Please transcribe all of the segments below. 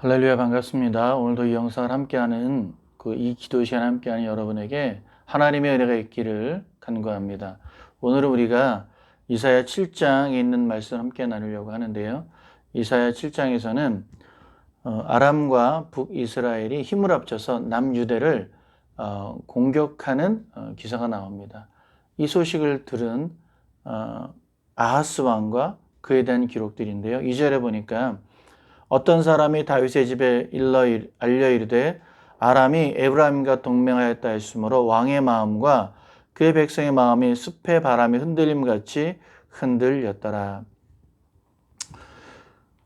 할렐루야, 반갑습니다. 오늘도 이 영상을 함께하는 이 기도 시간 함께하는 여러분에게 하나님의 은혜가 있기를 간구합니다. 오늘은 우리가 이사야 7장에 있는 말씀을 함께 나누려고 하는데요. 이사야 7장에서는 아람과 북이스라엘이 힘을 합쳐서 남유대를 공격하는 기사가 나옵니다. 이 소식을 들은 아하스 왕과 그에 대한 기록들인데요. 2절에 보니까 어떤 사람이 다윗의 집에 알려 이르되 아람이 에브라임과 동맹하였다 했으므로 왕의 마음과 그의 백성의 마음이 숲의 바람이 흔들림같이 흔들렸더라.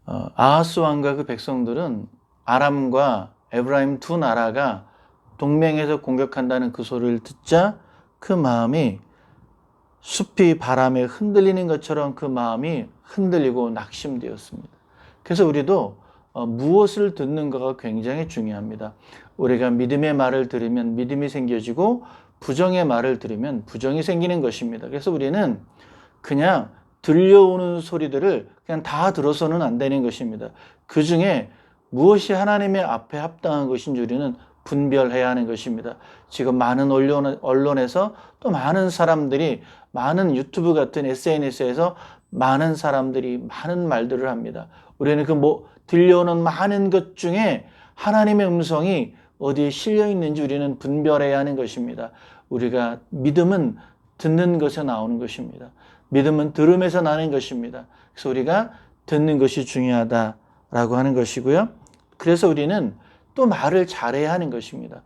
아하스 왕과 그 백성들은 아람과 에브라임 두 나라가 동맹해서 공격한다는 그 소리를 듣자 그 마음이 숲이 바람에 흔들리는 것처럼 그 마음이 흔들리고 낙심되었습니다. 그래서 우리도 무엇을 듣는가가 굉장히 중요합니다. 우리가 믿음의 말을 들으면 믿음이 생겨지고 부정의 말을 들으면 부정이 생기는 것입니다. 그래서 우리는 그냥 들려오는 소리들을 그냥 다 들어서는 안 되는 것입니다. 그 중에 무엇이 하나님의 앞에 합당한 것인지 우리는 분별해야 하는 것입니다. 지금 많은 언론에서 또 많은 사람들이 많은 유튜브 같은 SNS에서 많은 사람들이 많은 말들을 합니다. 우리는 들려오는 많은 것 중에 하나님의 음성이 어디에 실려 있는지 우리는 분별해야 하는 것입니다. 우리가 믿음은 듣는 것에서 나오는 것입니다. 믿음은 들음에서 나는 것입니다. 그래서 우리가 듣는 것이 중요하다라고 하는 것이고요. 그래서 우리는 또 말을 잘해야 하는 것입니다.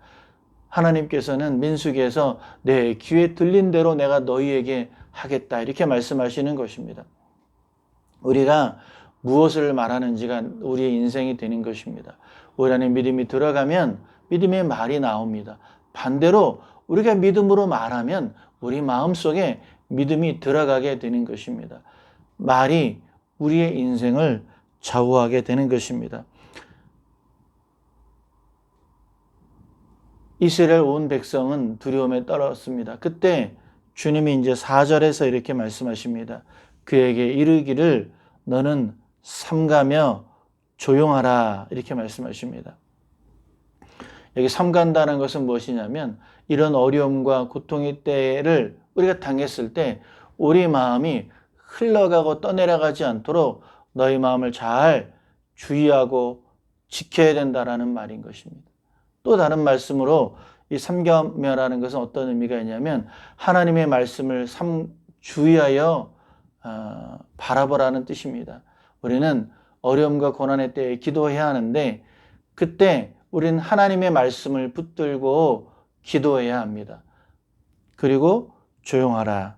하나님께서는 민수기에서 내 귀에 들린 대로 내가 너희에게 하겠다 이렇게 말씀하시는 것입니다. 우리가 무엇을 말하는지가 우리의 인생이 되는 것입니다. 우리 안에 믿음이 들어가면 믿음의 말이 나옵니다. 반대로 우리가 믿음으로 말하면 우리 마음속에 믿음이 들어가게 되는 것입니다. 말이 우리의 인생을 좌우하게 되는 것입니다. 이스라엘 온 백성은 두려움에 떨었습니다. 그때 주님이 이제 4절에서 이렇게 말씀하십니다. 그에게 이르기를 너는 삼가며 조용하라 이렇게 말씀하십니다. 여기 삼간다는 것은 무엇이냐면 이런 어려움과 고통의 때를 우리가 당했을 때 우리 마음이 흘러가고 떠내려가지 않도록 너희 마음을 잘 주의하고 지켜야 된다라는 말인 것입니다. 또 다른 말씀으로 이 삼가며라는 것은 어떤 의미가 있냐면 하나님의 말씀을 주의하여 바라보라는 뜻입니다. 우리는 어려움과 고난의 때에 기도해야 하는데 그때 우리는 하나님의 말씀을 붙들고 기도해야 합니다. 그리고 조용하라.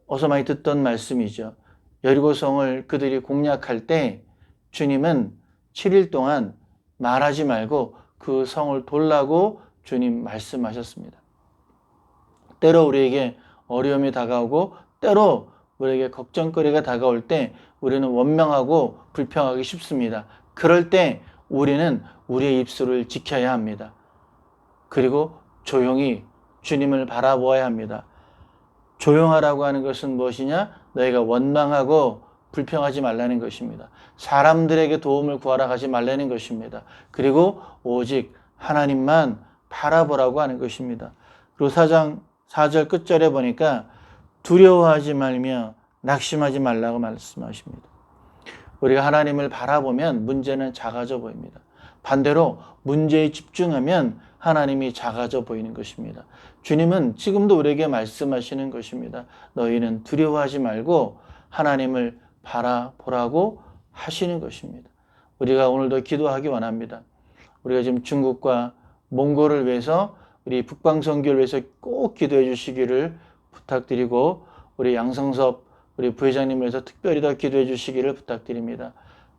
어서 많이 듣던 말씀이죠. 여리고성을 그들이 공략할 때 주님은 7일 동안 말하지 말고 그 성을 돌라고 주님 말씀하셨습니다. 때로 우리에게 어려움이 다가오고 때로 우리에게 걱정거리가 다가올 때 우리는 원망하고 불평하기 쉽습니다. 그럴 때 우리는 우리의 입술을 지켜야 합니다. 그리고 조용히 주님을 바라보아야 합니다. 조용하라고 하는 것은 무엇이냐? 너희가 원망하고 불평하지 말라는 것입니다. 사람들에게 도움을 구하러 가지 말라는 것입니다. 그리고 오직 하나님만 바라보라고 하는 것입니다. 그리고 4절 끝절에 보니까 두려워하지 말며 낙심하지 말라고 말씀하십니다. 우리가 하나님을 바라보면 문제는 작아져 보입니다. 반대로 문제에 집중하면 하나님이 작아져 보이는 것입니다. 주님은 지금도 우리에게 말씀하시는 것입니다. 너희는 두려워하지 말고 하나님을 바라보라고 하시는 것입니다. 우리가 오늘도 기도하기 원합니다. 우리가 지금 중국과 몽골을 위해서 우리 북방선교를 위해서 꼭 기도해 주시기를 부탁드리고 우리 양성섭 우리 부회장님을 위해서 특별히 더 기도해 주시기를 부탁드립니다.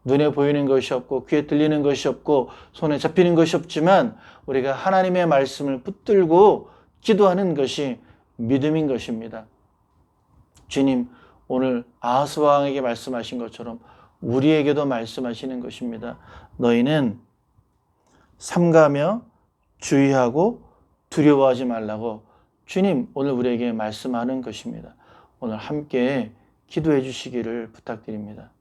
눈에 보이는 것이 없고 귀에 들리는 것이 없고 손에 잡히는 것이 없지만 우리가 하나님의 말씀을 붙들고 기도하는 것이 믿음인 것입니다. 주님 오늘 아하스 왕에게 말씀하신 것처럼 우리에게도 말씀하시는 것입니다. 너희는 삼가며 주의하고 두려워하지 말라고 주님 오늘 우리에게 말씀하는 것입니다. 오늘 함께 기도해 주시기를 부탁드립니다.